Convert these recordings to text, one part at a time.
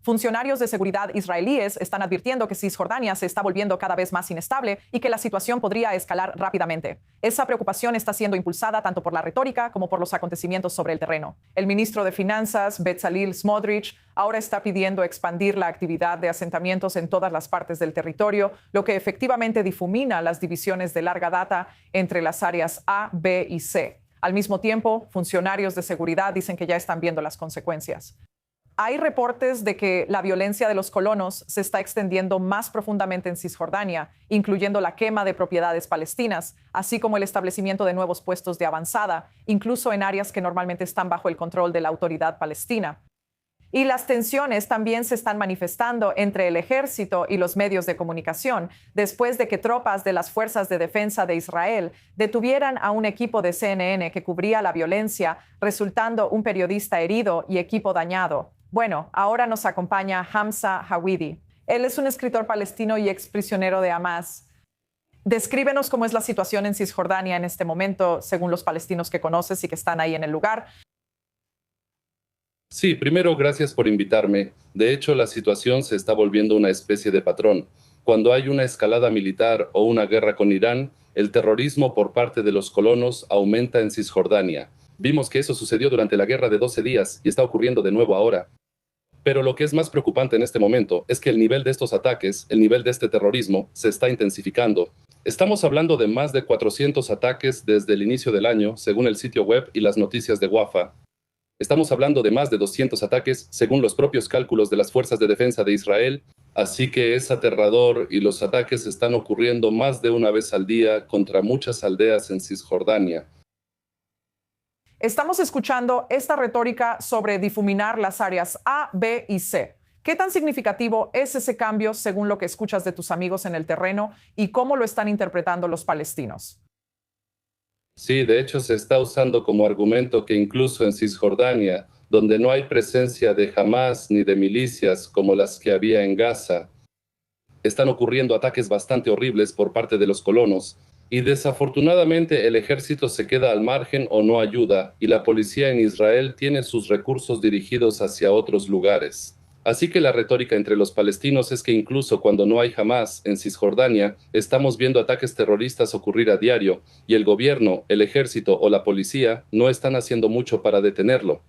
Funcionarios de seguridad israelíes están advirtiendo que Cisjordania se está volviendo cada vez más inestable y que la situación podría escalar rápidamente. Esa preocupación está siendo impulsada tanto por la retórica como por los acontecimientos sobre el terreno. El ministro de Finanzas, Bezalel Smotrich, ahora está pidiendo expandir la actividad de asentamientos en todas las partes del territorio, lo que efectivamente difumina las divisiones de larga data entre las áreas A, B y C. Al mismo tiempo, funcionarios de seguridad dicen que ya están viendo las consecuencias. Hay reportes de que la violencia de los colonos se está extendiendo más profundamente en Cisjordania, incluyendo la quema de propiedades palestinas, así como el establecimiento de nuevos puestos de avanzada, incluso en áreas que normalmente están bajo el control de la autoridad palestina. Y las tensiones también se están manifestando entre el ejército y los medios de comunicación, después de que tropas de las Fuerzas de Defensa de Israel detuvieran a un equipo de CNN que cubría la violencia, resultando un periodista herido y equipo dañado. Bueno, ahora nos acompaña Hamza Hawidi. Él es un escritor palestino y exprisionero de Hamas. Descríbenos cómo es la situación en Cisjordania en este momento, según los palestinos que conoces y que están ahí en el lugar. Sí, primero, gracias por invitarme. De hecho, la situación se está volviendo una especie de patrón. Cuando hay una escalada militar o una guerra con Irán, el terrorismo por parte de los colonos aumenta en Cisjordania. Vimos que eso sucedió durante la guerra de 12 días y está ocurriendo de nuevo ahora. Pero lo que es más preocupante en este momento es que el nivel de estos ataques, el nivel de este terrorismo, se está intensificando. Estamos hablando de más de 400 ataques desde el inicio del año, según el sitio web y las noticias de Wafa. Estamos hablando de más de 200 ataques, según los propios cálculos de las Fuerzas de Defensa de Israel. Así que es aterrador y los ataques están ocurriendo más de una vez al día contra muchas aldeas en Cisjordania. Estamos escuchando esta retórica sobre difuminar las áreas A, B y C. ¿Qué tan significativo es ese cambio según lo que escuchas de tus amigos en el terreno y cómo lo están interpretando los palestinos? Sí, de hecho se está usando como argumento que incluso en Cisjordania, donde no hay presencia de Hamas ni de milicias como las que había en Gaza, están ocurriendo ataques bastante horribles por parte de los colonos. Y desafortunadamente el ejército se queda al margen o no ayuda, y la policía en Israel tiene sus recursos dirigidos hacia otros lugares. Así que la retórica entre los palestinos es que incluso cuando no hay Hamas en Cisjordania, estamos viendo ataques terroristas ocurrir a diario, y el gobierno, el ejército o la policía no están haciendo mucho para detenerlo.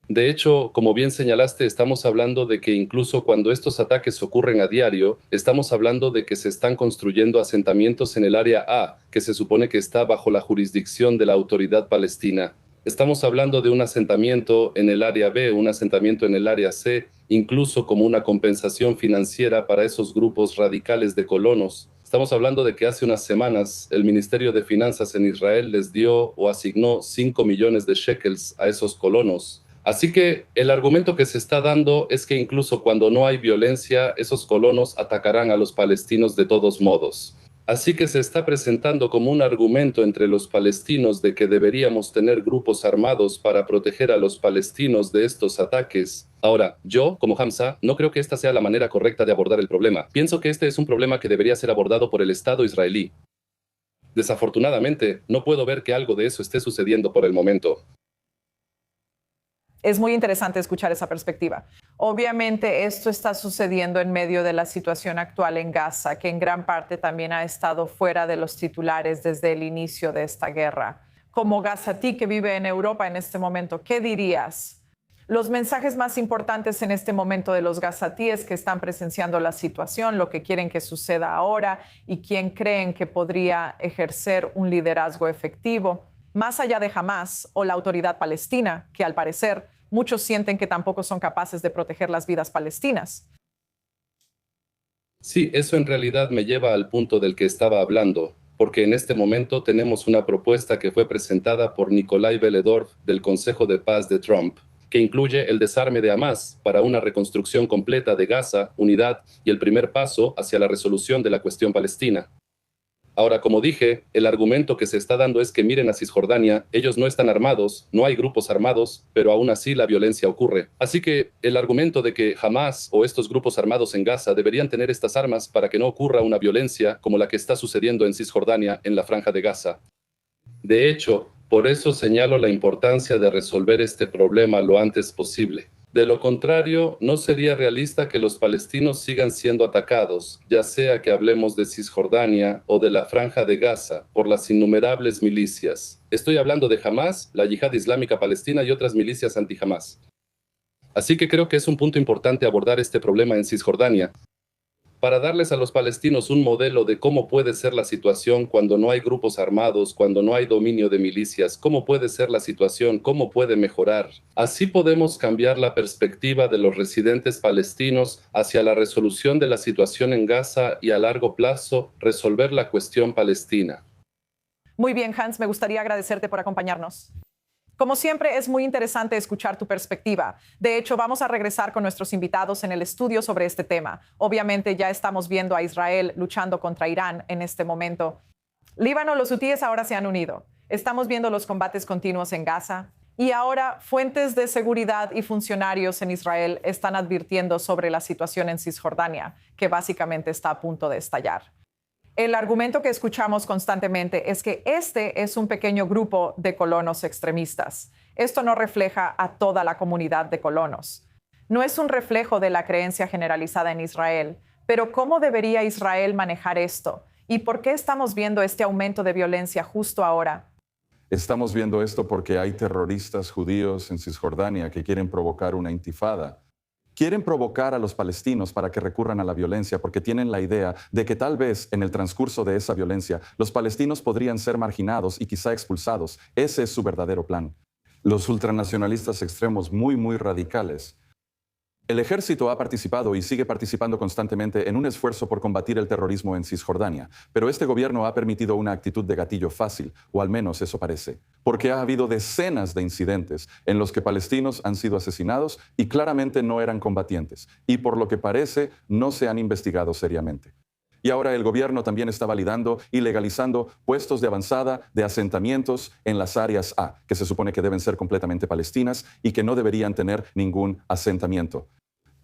De hecho, como bien señalaste, estamos hablando de que incluso cuando estos ataques ocurren a diario, estamos hablando de que se están construyendo asentamientos en el área A, que se supone que está bajo la jurisdicción de la autoridad palestina. Estamos hablando de un asentamiento en el área B, un asentamiento en el área C, incluso como una compensación financiera para esos grupos radicales de colonos. Estamos hablando de que hace unas semanas el Ministerio de Finanzas en Israel les dio o asignó 5 millones de shekels a esos colonos. Así que el argumento que se está dando es que incluso cuando no hay violencia, esos colonos atacarán a los palestinos de todos modos. Así que se está presentando como un argumento entre los palestinos de que deberíamos tener grupos armados para proteger a los palestinos de estos ataques. Ahora, yo, como Hamza, no creo que esta sea la manera correcta de abordar el problema. Pienso que este es un problema que debería ser abordado por el Estado israelí. Desafortunadamente, no puedo ver que algo de eso esté sucediendo por el momento. Es muy interesante escuchar esa perspectiva. Obviamente esto está sucediendo en medio de la situación actual en Gaza, que en gran parte también ha estado fuera de los titulares desde el inicio de esta guerra. Como gazatí que vive en Europa en este momento, ¿qué dirías? Los mensajes más importantes en este momento de los gazatíes que están presenciando la situación, lo que quieren que suceda ahora y quién creen que podría ejercer un liderazgo efectivo, más allá de Hamas o la autoridad palestina, que al parecer muchos sienten que tampoco son capaces de proteger las vidas palestinas. Sí, eso en realidad me lleva al punto del que estaba hablando, porque en este momento tenemos una propuesta que fue presentada por Nikolai Beledorf del Consejo de Paz de Trump, que incluye el desarme de Hamas para una reconstrucción completa de Gaza, unidad y el primer paso hacia la resolución de la cuestión palestina. Ahora, como dije, el argumento que se está dando es que miren a Cisjordania, ellos no están armados, no hay grupos armados, pero aún así la violencia ocurre. Así que el argumento de que Hamas o estos grupos armados en Gaza deberían tener estas armas para que no ocurra una violencia como la que está sucediendo en Cisjordania, en la Franja de Gaza. De hecho, por eso señalo la importancia de resolver este problema lo antes posible. De lo contrario, no sería realista que los palestinos sigan siendo atacados, ya sea que hablemos de Cisjordania o de la Franja de Gaza, por las innumerables milicias. Estoy hablando de Hamás, la Yihad Islámica Palestina y otras milicias anti-Hamás. Así que creo que es un punto importante abordar este problema en Cisjordania, para darles a los palestinos un modelo de cómo puede ser la situación cuando no hay grupos armados, cuando no hay dominio de milicias, cómo puede ser la situación, cómo puede mejorar. Así podemos cambiar la perspectiva de los residentes palestinos hacia la resolución de la situación en Gaza y a largo plazo resolver la cuestión palestina. Muy bien, Hans, me gustaría agradecerte por acompañarnos. Como siempre, es muy interesante escuchar tu perspectiva. De hecho, vamos a regresar con nuestros invitados en el estudio sobre este tema. Obviamente, ya estamos viendo a Israel luchando contra Irán en este momento. Líbano, los hutíes ahora se han unido. Estamos viendo los combates continuos en Gaza. Y ahora, fuentes de seguridad y funcionarios en Israel están advirtiendo sobre la situación en Cisjordania, que básicamente está a punto de estallar. El argumento que escuchamos constantemente es que este es un pequeño grupo de colonos extremistas. Esto no refleja a toda la comunidad de colonos. No es un reflejo de la creencia generalizada en Israel, pero ¿cómo debería Israel manejar esto? ¿Y por qué estamos viendo este aumento de violencia justo ahora? Estamos viendo esto porque hay terroristas judíos en Cisjordania que quieren provocar una intifada. Quieren provocar a los palestinos para que recurran a la violencia porque tienen la idea de que tal vez en el transcurso de esa violencia los palestinos podrían ser marginados y quizá expulsados. Ese es su verdadero plan. Los ultranacionalistas extremos muy radicales. El ejército ha participado y sigue participando constantemente en un esfuerzo por combatir el terrorismo en Cisjordania, pero este gobierno ha permitido una actitud de gatillo fácil, o al menos eso parece, porque ha habido decenas de incidentes en los que palestinos han sido asesinados y claramente no eran combatientes, y por lo que parece no se han investigado seriamente. Y ahora el gobierno también está validando y legalizando puestos de avanzada de asentamientos en las áreas A, que se supone que deben ser completamente palestinas y que no deberían tener ningún asentamiento.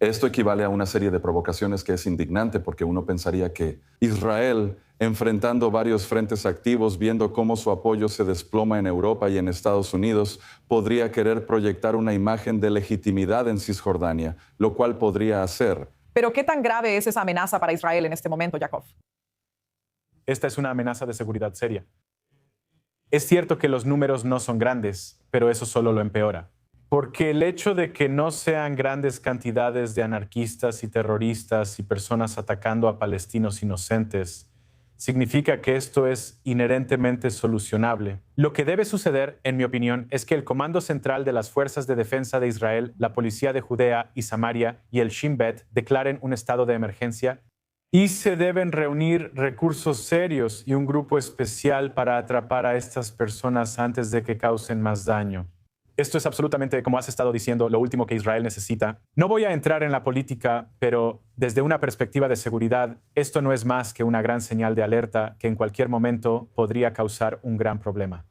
Esto equivale a una serie de provocaciones que es indignante porque uno pensaría que Israel, enfrentando varios frentes activos, viendo cómo su apoyo se desploma en Europa y en Estados Unidos, podría querer proyectar una imagen de legitimidad en Cisjordania, lo cual podría hacer. Pero ¿qué tan grave es esa amenaza para Israel en este momento, Yaakov? Esta es una amenaza de seguridad seria. Es cierto que los números no son grandes, pero eso solo lo empeora. Porque el hecho de que no sean grandes cantidades de anarquistas y terroristas y personas atacando a palestinos inocentes significa que esto es inherentemente solucionable. Lo que debe suceder, en mi opinión, es que el Comando Central de las Fuerzas de Defensa de Israel, la Policía de Judea y Samaria y el Shin Bet declaren un estado de emergencia y se deben reunir recursos serios y un grupo especial para atrapar a estas personas antes de que causen más daño. Esto es absolutamente, como has estado diciendo, lo último que Israel necesita. No voy a entrar en la política, pero desde una perspectiva de seguridad, esto no es más que una gran señal de alerta que en cualquier momento podría causar un gran problema.